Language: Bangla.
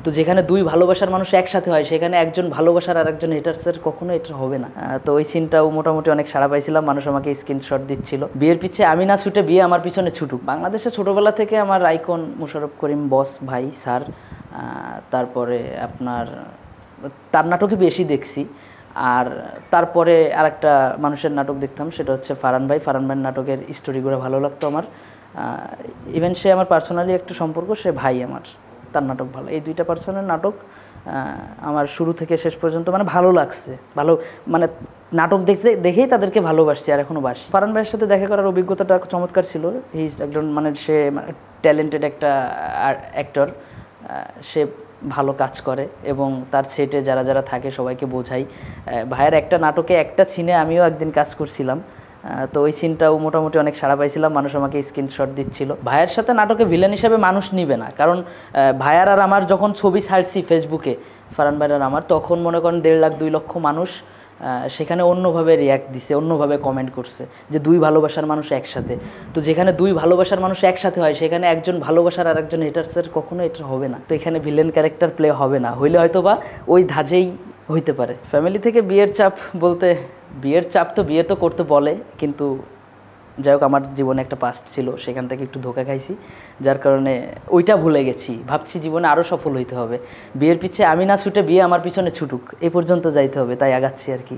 তো যেখানে দুই ভালোবাসার মানুষ একসাথে হয় সেখানে একজন ভালোবাসার আর একজন হেটার্সের কখনো এটা হবে না। তো ওই সিনটাও মোটামুটি অনেক সাড়া পাইছিলাম, মানুষ আমাকে স্ক্রিনশট দিচ্ছিল। বিয়ের পিছে আমি না ছুটে বিয়ে আমার পিছনে ছুটুক। বাংলাদেশে ছোটোবেলা থেকে আমার আইকন মোশাররফ করিম বস ভাই স্যার, তারপরে আপনার তার নাটকই বেশি দেখছি। আর তারপরে আরেকটা মানুষের নাটক দেখতাম, সেটা হচ্ছে ফারহান ভাইয়ের নাটকের স্টোরিগুলো ভালো লাগতো আমার। ইভেন সে আমার পার্সোনালি একটা সম্পর্ক, সে ভাই আমার, তার নাটক ভালো। এই দুইটা পার্সনের নাটক আমার শুরু থেকে শেষ পর্যন্ত মানে ভালো লাগছে, ভালো মানে নাটক দেখেই তাদেরকে ভালোবাসছি আর এখনও বাসি। ফারহান ভাইয়ের সাথে দেখা করার অভিজ্ঞতাটা চমৎকার ছিল। হি ইজ একজন মানে সে ট্যালেন্টেড একটা অ্যাক্টর, সে ভালো কাজ করে এবং তার সেটে যারা যারা থাকে সবাইকে বোঝাই। ভাইয়ের একটা নাটকে একটা সিনে আমিও একদিন কাজ করছিলাম, তো ওই সিনটাও মোটামুটি অনেক সাড়া পাইছিলাম, মানুষ আমাকে স্ক্রিনশট দিচ্ছিল। ভাইয়ের সাথে নাটকে ভিলেন হিসেবে মানুষ নিবে না, কারণ ভাইয়ার আর আমার যখন ছবি ছাড়ছি ফেসবুকে ফারহান ভাইয়ার আর আমার, তখন মনে করেন 1.5 লাখ 2 লক্ষ মানুষ সেখানে অন্যভাবে রিয়্যাক্ট দিছে, অন্যভাবে কমেন্ট করছে যে দুই ভালোবাসার মানুষ একসাথে। তো যেখানে দুই ভালোবাসার মানুষ একসাথে হয় সেখানে একজন ভালোবাসার আর একজন হেটার্সের কখনো এটা হবে না। তো এখানে ভিলেন ক্যারেক্টার প্লে হবে না, হইলে হয়তো বা ওই ধাঁচেই হইতে পারে। ফ্যামিলি থেকে বিয়ের চাপ বলতে, বিয়ের চাপ তো বিয়ে তো করতে বলে, কিন্তু যাই হোক আমার জীবনে একটা পাস্ট ছিল, সেখান থেকে একটু ধোকা খাইছি, যার কারণে ওইটা ভুলে গেছি। ভাবছি জীবনে আরও সফল হইতে হবে, বিয়ের পিছে আমি না ছুটে বিয়ে আমার পিছনে ছুটুক, এই পর্যন্ত যাইতে হবে, তাই আগাচ্ছি আর কি।